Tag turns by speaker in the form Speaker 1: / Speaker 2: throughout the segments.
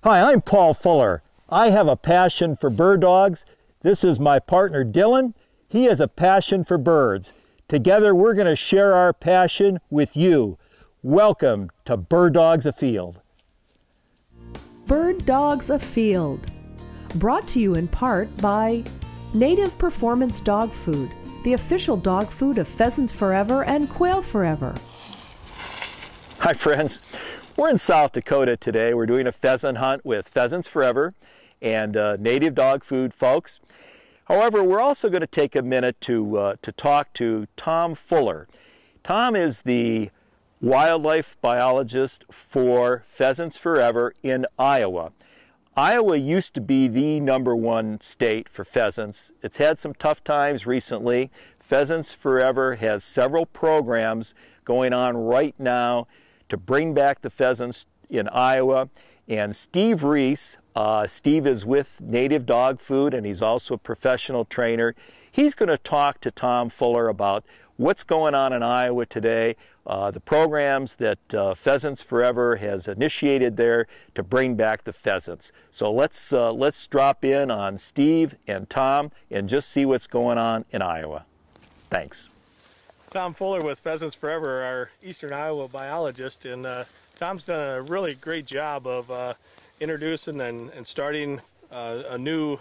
Speaker 1: Hi, I'm Paul Fuller. I have a passion for bird dogs. This is my partner Dylan. He has a passion for birds. Together we're going to share our passion with you. Welcome to Bird Dogs Afield.
Speaker 2: Bird Dogs Afield. Brought to you in part by Native Performance Dog Food, the official dog food of Pheasants Forever and Quail Forever.
Speaker 1: Hi friends. We're in South Dakota today. We're doing a pheasant hunt with Pheasants Forever and native dog food folks. However, we're also going to take a minute to talk to Tom Fuller. Tom is the wildlife biologist for Pheasants Forever in Iowa. Iowa used to be the #1 state for pheasants. It's had some tough times recently. Pheasants Forever has several programs going on right now to bring back the pheasants in Iowa. And Steve Ries, Steve is with Native Dog Food and he's also a professional trainer. He's going to talk to Tom Fuller about what's going on in Iowa today, the programs that Pheasants Forever has initiated there to bring back the pheasants. So let's drop in on Steve and Tom and just see what's going on in Iowa. Thanks.
Speaker 3: Tom Fuller with Pheasants Forever, our Eastern Iowa biologist, and Tom's done a really great job of introducing and starting a new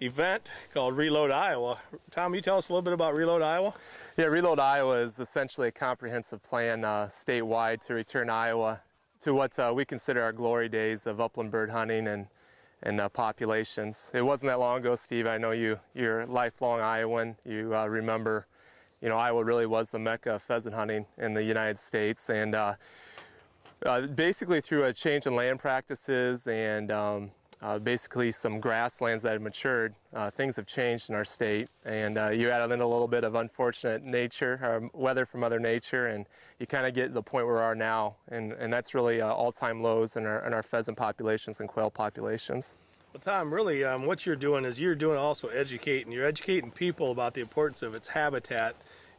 Speaker 3: event called ReLoad Iowa. Tom, you tell us a little bit about ReLoad Iowa?
Speaker 4: Yeah, ReLoad Iowa is essentially a comprehensive plan statewide to return Iowa to what we consider our glory days of upland bird hunting and populations. It wasn't that long ago, Steve. I know you're a lifelong Iowan. You remember, Iowa really was the mecca of pheasant hunting in the United States. And basically through a change in land practices and basically some grasslands that had matured, things have changed in our state. And you add in a little bit of unfortunate nature, weather from Mother Nature, and you kind of get to the point where we are now. And that's really all-time lows in our pheasant populations and quail populations.
Speaker 3: Well, Tom, really what you're doing is you're doing also educating. You're educating people about the importance of its habitat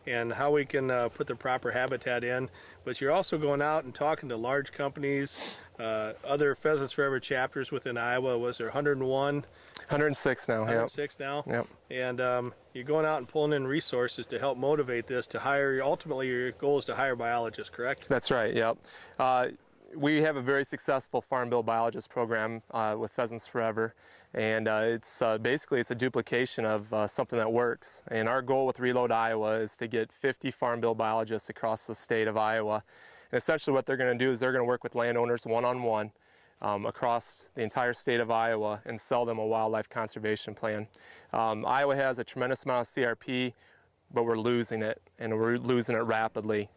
Speaker 3: and how we can put the proper habitat in. But you're also going out and talking to large companies, other Pheasants Forever chapters within Iowa. Was there 101?
Speaker 4: 106 now.
Speaker 3: 106 now?
Speaker 4: Yep.
Speaker 3: And you're going out and pulling in resources to help motivate this to hire, ultimately your goal is to hire biologists, correct?
Speaker 4: That's right, yep. We have a very successful farm bill biologist program with Pheasants Forever, and it's basically a duplication of something that works. And our goal with ReLoad Iowa is to get 50 farm bill biologists across the state of Iowa. And essentially what they're going to do is they're going to work with landowners one-on-one across the entire state of Iowa and sell them a wildlife conservation plan. Iowa has a tremendous amount of CRP, but we're losing it, and we're losing it rapidly.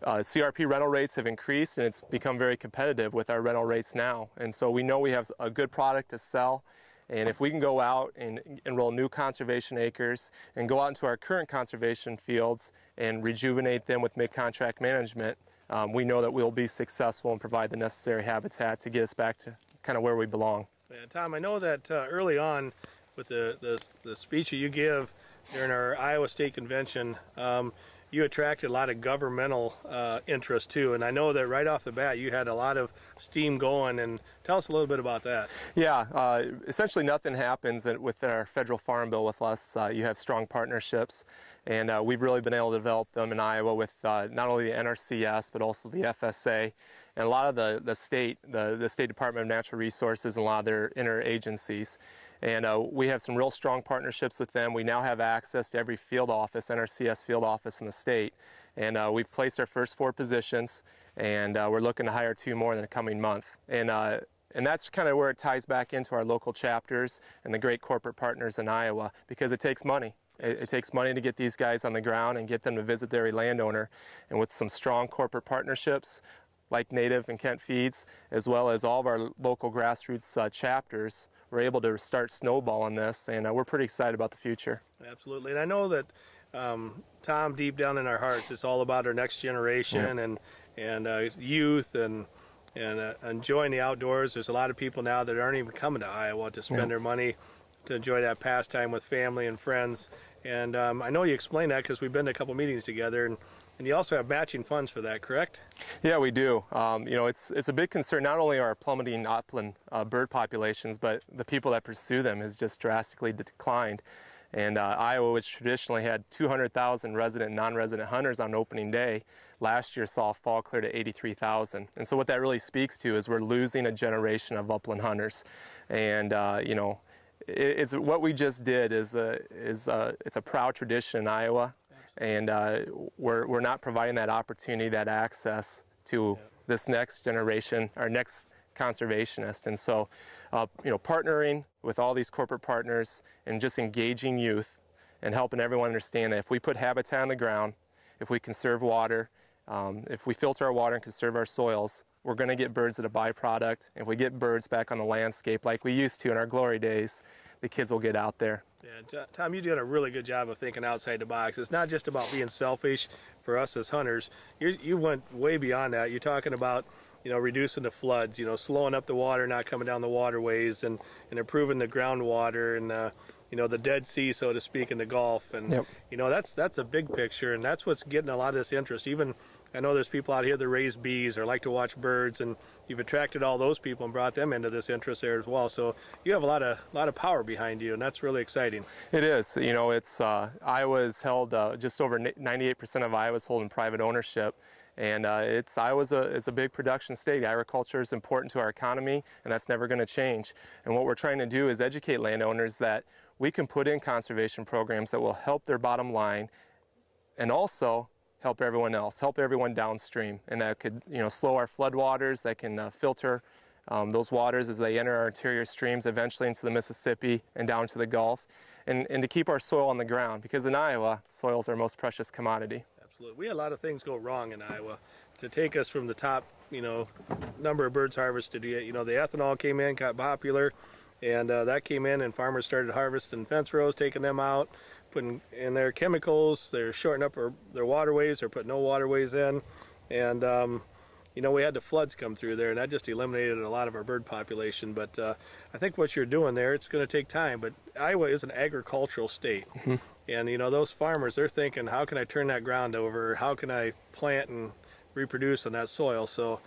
Speaker 4: CRP rental rates have increased, and it's become very competitive with our rental rates now. And so we know we have a good product to sell, and if we can go out and enroll new conservation acres and go out into our current conservation fields and rejuvenate them with mid-contract management, we know that we'll be successful and provide the necessary habitat to get us back to kind of where we belong.
Speaker 3: Yeah, Tom, I know that early on with the speech that you give during our Iowa State Convention, you attracted a lot of governmental interest too, and I know that right off the bat you had a lot of steam going, and tell us a little bit about that.
Speaker 4: Yeah, essentially nothing happens with our federal farm bill with us. You have strong partnerships, and we've really been able to develop them in Iowa with not only the NRCS but also the FSA, and a lot of the State Department of Natural Resources and a lot of their interagencies. And we have some real strong partnerships with them. We now have access to every field office, NRCS field office in the state. And we've placed our first 4 positions, and we're looking to hire 2 more in the coming month. And that's kind of where it ties back into our local chapters and the great corporate partners in Iowa, because it takes money. It takes money to get these guys on the ground and get them to visit their landowner. And with some strong corporate partnerships, like Native and Kent Feeds, as well as all of our local grassroots chapters, we're able to start snowballing this, and we're pretty excited about the future.
Speaker 3: Absolutely, and I know that Tom, deep down in our hearts, it's all about our next generation and youth and enjoying the outdoors. There's a lot of people now that aren't even coming to Iowa to spend their money to enjoy that pastime with family and friends. And I know you explained that because we've been to a couple meetings together, And you also have matching funds for that, correct?
Speaker 4: Yeah, we do. You know, it's a big concern. Not only are plummeting upland bird populations, but the people that pursue them has just drastically declined. And Iowa, which traditionally had 200,000 resident and non-resident hunters on opening day, last year saw a fall clear to 83,000. And so what that really speaks to is we're losing a generation of upland hunters. And you know, it's what we just did is it's a proud tradition in Iowa. And we're not providing that opportunity, that access to this next generation, our next conservationist. And so, you know, partnering with all these corporate partners and just engaging youth and helping everyone understand that if we put habitat on the ground, if we conserve water, if we filter our water and conserve our soils, we're going to get birds at a byproduct. If we get birds back on the landscape like we used to in our glory days, the kids will get out there.
Speaker 3: Yeah, Tom, you're doing a really good job of thinking outside the box. It's not just about being selfish for us as hunters. You went way beyond that. You're talking about, you know, reducing the floods, you know, slowing up the water, not coming down the waterways, and improving the groundwater and, you know, the Dead Sea, so to speak, in the Gulf. And, you know, that's a big picture, and that's what's getting a lot of this interest. Even, I know there's people out here that raise bees or like to watch birds, and you've attracted all those people and brought them into this interest there as well. So you have a lot of power behind you, and that's really exciting.
Speaker 4: It is. You know, it's Iowa's held just over 98% of Iowa's holding private ownership. And Iowa's a big production state. Agriculture is important to our economy, and that's never going to change. And what we're trying to do is educate landowners that we can put in conservation programs that will help their bottom line and also help everyone else, help everyone downstream. And that could, you know, slow our floodwaters, that can filter those waters as they enter our interior streams, eventually into the Mississippi and down to the Gulf, and to keep our soil on the ground, because in Iowa, soil is our most precious commodity.
Speaker 3: Absolutely. We had a lot of things go wrong in Iowa to take us from the top, you know, number of birds harvested. You know, the ethanol came in, got popular, and that came in, and farmers started harvesting fence rows, taking them out, putting in their chemicals. They're shortening up their waterways. They're putting no waterways in, and you know, we had the floods come through there, and that just eliminated a lot of our bird population. But I think what you're doing there, it's going to take time, but Iowa is an agricultural state. And you know, those farmers, they're thinking, how can I turn that ground over? How can I plant and reproduce on that soil? So,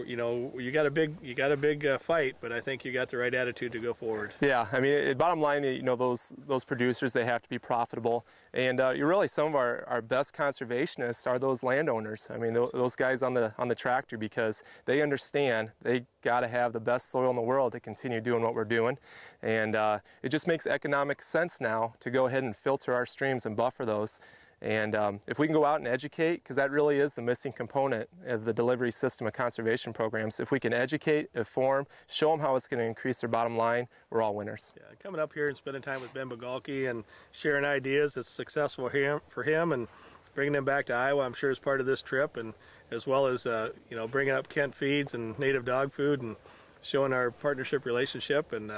Speaker 3: you know, you got a big fight, but I think you got the right attitude to go forward.
Speaker 4: Yeah, I mean, bottom line, you know, those producers, they have to be profitable, and you really, some of our best conservationists are those landowners. I mean, those guys on the tractor, because they understand they got to have the best soil in the world to continue doing what we're doing, and it just makes economic sense now to go ahead and filter our streams and buffer those. And if we can go out and educate, because that really is the missing component of the delivery system of conservation programs, if we can educate, inform, show them how it's going to increase their bottom line, we're all winners.
Speaker 3: Yeah, coming up here and spending time with Ben Bogalki and sharing ideas that's successful for him and bringing him back to Iowa, I'm sure is part of this trip, and as well as you know, bringing up Kent Feeds and native dog food and showing our partnership relationship, and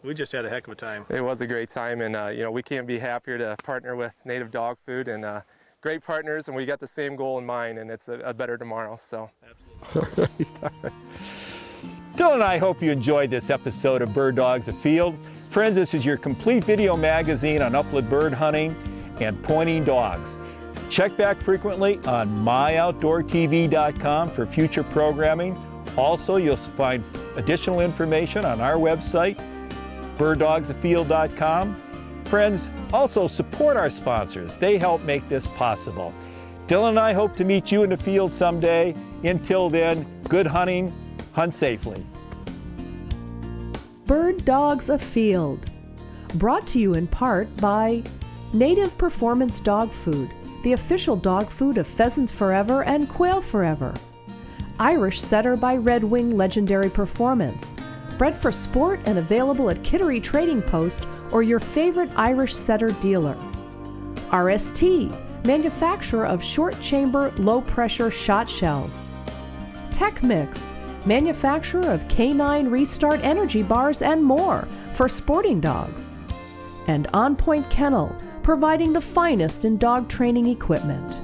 Speaker 3: we just had a heck of a time. It
Speaker 4: was a great time, and you know, we can't be happier to partner with Native Dog Food, and great partners, and we got the same goal in mind, and it's a better tomorrow. So.
Speaker 3: Absolutely.
Speaker 1: Dylan and I hope you enjoyed this episode of Bird Dogs Afield. Friends, this is your complete video magazine on upland bird hunting and pointing dogs. Check back frequently on myoutdoortv.com for future programming. Also, you'll find additional information on our website, birddogsafield.com. Friends, also support our sponsors. They help make this possible. Dylan and I hope to meet you in the field someday. Until then, good hunting, hunt safely.
Speaker 2: Bird Dogs Afield. Brought to you in part by Native Performance Dog Food, the official dog food of Pheasants Forever and Quail Forever. Irish Setter by Red Wing Legendary Performance. Bred for sport and available at Kittery Trading Post or your favorite Irish Setter dealer. RST, manufacturer of short chamber, low pressure shot shells. Tech Mix, manufacturer of K9 Restart energy bars and more for sporting dogs. And On Point Kennel, providing the finest in dog training equipment.